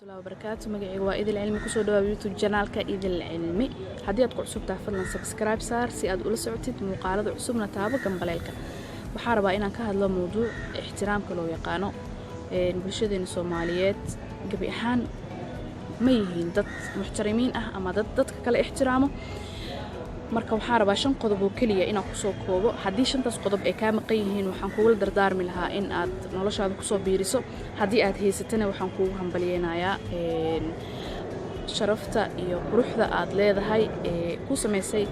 الله وبركاته مجيء وإذ العلم كسر دوا يوتيوب جنال كإذ العلمي هدي أتقول عصب تحفظنا سبسكرايب صار سياد أول سعوتي مقالة عصبنا تابع كم بلايك بحارب إنا كهذا الموضوع احترام كلو يقانو بالشدة الصوماليات قبيحان ميهين ضد محترمين أما ضد كلا احترامه marka waxaan rabaa shan qodob oo kaliya inaan ku soo koobo hadii shantaas qodob ay ka maqan yihiin waxaan kugu dardaarmi lahaa in aad noloshaada ku soo biiriso hadii aad haysatana waxaan kugu hambaliyeenayaa sharafta iyo quruxda aad leedahay ku sameysay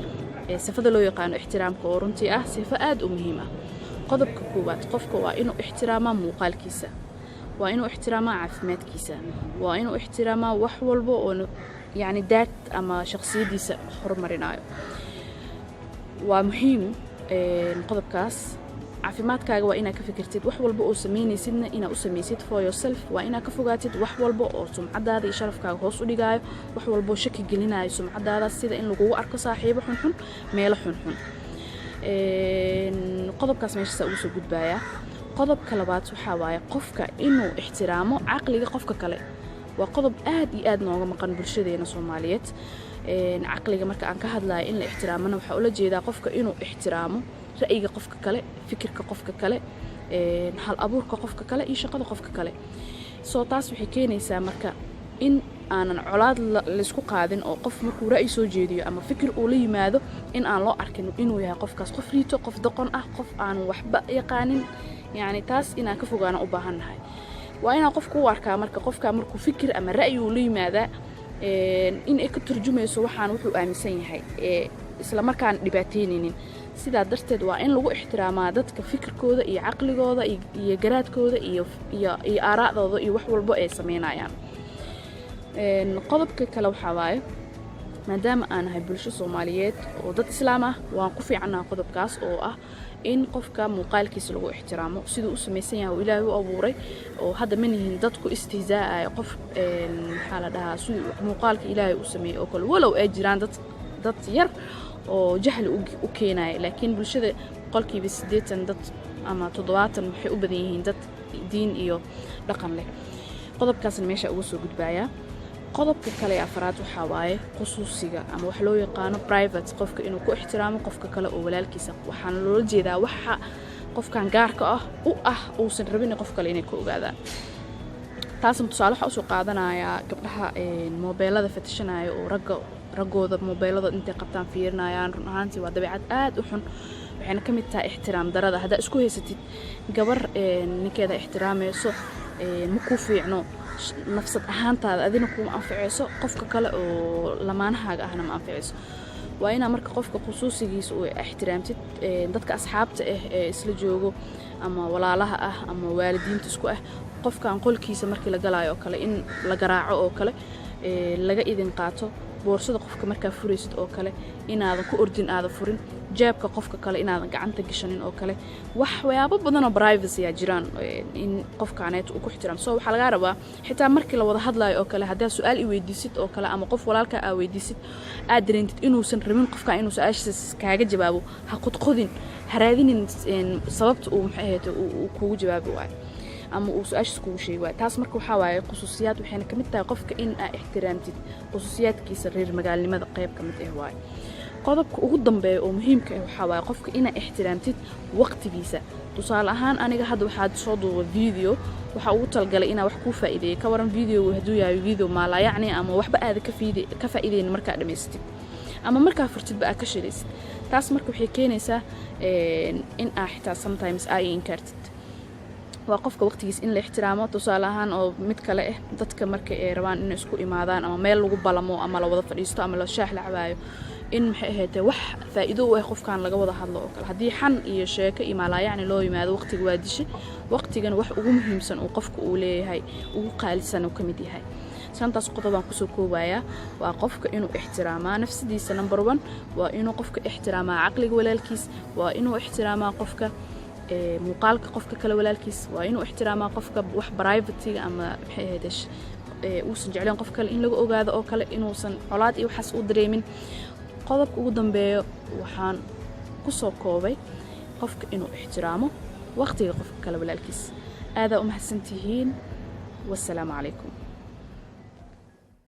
sifada loo yaqaan ixtiraamka oo runtii ah sifa aad u muhiim ah qodobka koowaad qofka waa inuu ixtiraamo muuqaalkiisa waa inuu ixtiraamo caafimaadkiisa waa inuu ixtiraamo wax walba oo يعني ذات أما شخصيتي حرمرينايو ومهم نقضب كاس عفيمات كاغ وإنا كفكرتيد وحول بقو سميني سيدنا إنا أسميسيد for yourself وإنا كفوقاتيد وحول بقو سمعد هذا يشرف كاغ هوس وديقايو وحول بقو شكي قلينايو سمعد هذا السيدة إن لقوه أركو صاحيبه حنحن ميلا حنحن نقضب كاس ماشي سأوسو قد بايا قضب كلابات وحاوايا قفك إنو احترامه عقلي قفك كلي وقضب آد نوع مقن برشدينا صوماليات عقلي مركا عن كهذا إن الاحترام أنا وحقول جيدا قفك إنه احترامه رأيك قفك كله فكرك قفك كله حال أبورك قفك كله إيش قد قفك كله صوتاس وحكيني سامركا إن أنا علاد لسكو قادن أو قف مركو رأي سوجيدي أما فكر أولي ماذا إن أنا لا أركن إنه يا قف كاس قف ريتو قف دقن قف أنا وحبة يقانن يعني تاس إن كفوق أنا أباهن هاي وأنا قف كواركا مركا قف كامركو فكر أما رأي أولي ماذا إن إك ترجمة سوحان وحو آمسين هاي إسلام كان دباتينين سيدا درتد وإن لو احترام dadka fikirkooda iyo aqligooda iyo garaadkooda iyo aaraadooda iyo wax walba ay sameynayaan qodobka kale waxa waaye maadaama aan ahay bulsho Soomaaliyeed oo dad Islaam ah waan ku fiicnaa qodobkaas oo ah in qofka muuqaalkiisa lagu ixtiraamo sidoo uu sameeysan yahay Ilaahay u abuuray oo hadda manihin dadku istihzaa qof waxa la dhahaa sidoo muuqaalka Ilaahay u sameeyay oo kale walow ay jiraan dad yar oo jahli u keenay laakiin bulshada qolkiiba 80 dad ama 70 waxay u badan yihiin dad diin iyo dhaqan leh qodobkaasna meesha ugu soo gudbaaya qodobka kale afraad waxa waaye khusuusiga ama wax loo yaqaan private qofka inuu ku ixtiraamo qofka kale oo walaalkiisa waxaan loo jeedaa waxa qofkan gaarka ah uu san rabin qof kale inay ku ogaadaan taasna tusaale waxa soo qaadanaya gabdhaha mobilada fatishanaya oo ragooda mobilada intay qabtaan fiirnayaan run ahaantii waa dabeecad aad u xun waxayna ka mid tahay ixtiraam darada hadaa isku haysatid gabar ninkeeda ixtiraamayso ma ku fiicno nafsad ahaantaada adina kuma anficayso qofka kale oo lamaanahaaga ahna ma anficayso waa ina marka qofka khusuusigiisa uu ixtiraamtid dadka asxaabta ee isla joogo ama walaalaha ah ama waalidiinta isku ah qofkan qolkiisa markii la galaayo kale in la garaaco oo kale laga idin qaato boorsada qofka marka furaysid oo kale inaadan ku ordin aada furin jeebka qofka kale inaadan gacanta gashanin oo kale waxyaabo badan oo privacy ah jiraan in qofkaaneed uu ku ixtiraam soo waxa laga rabaa xitaa markii la wada hadlaayo oo kale hadaa su'aal i weydiisid oo kale ama qof walaalka aa weydiisid aad dareentid inuusan rabin qofka inuu su'aashiisa kaaga jawaabo ha qodqodin haraadinin sababta uu maxay uu kugu jawaabo waay ama uu su'aashiisa kugu sheegay taas marka waxa waaye khusuusiyaad waxayna kamid tahay qofka in aad ixtiraamtid khusuusiyaadkiisa reer magaalnimada qayb kamid ah waay qodobka ugu dambeeya oo muhiimka ah waxa waaye qofka in aad ixtiraamtid waqtigiisa tusaale ahaan aniga hadda waxaad soo duubay video waxa uu talgalay inaa wax ku faa'iideeyo ka waran video haduu yahay video maala yacni ama waxba aad ka faa'iideyn marka dhameystid ama marka furtid ba ka shiraysid taas marka waxay keenaysaa in aad xitaa sometimes ay inkartid waa qofka waqtigiisa in la ixtiraamo tusaale ahaan oo mid kale ah dadka marka ay rabaan in isku imaadaan ama meel lagu balamo ama la wada fadhiisto ama la shaax la cabaayo in maxay ahayd wax faa'iido u ah qofkan laga wada hadlo oo kale hadii xan iyo sheeko imaala yacni loo yimaado waqtiga waa dishay waqtigan wax ugu muhiimsan oo qofka uu leeyahay ugu qaalisan oo kamid yahay santaas qodobaan ku soo koobaya waa qofka inuu ixtiraamaa nafsidiisa number 1 waa inuu qofka ixtiraamaa aqliga walaalkiis waa inuu ixtiraamaa qofka muuqaalka qofka kale walaalkiis waa inuu ixtiraamaa qofka wax private ama maxay ahayd uusan jeclaan qof kale in laga ogaado oo kale inuusan colaad iyo waxaas u dareemin qodobka ugu dambeeyo waxaan ku soo koobay qofka inuu ixtiraamo waqtiga qofka kale walaalkiis aad u mahadsantihiin والسلام عليكم.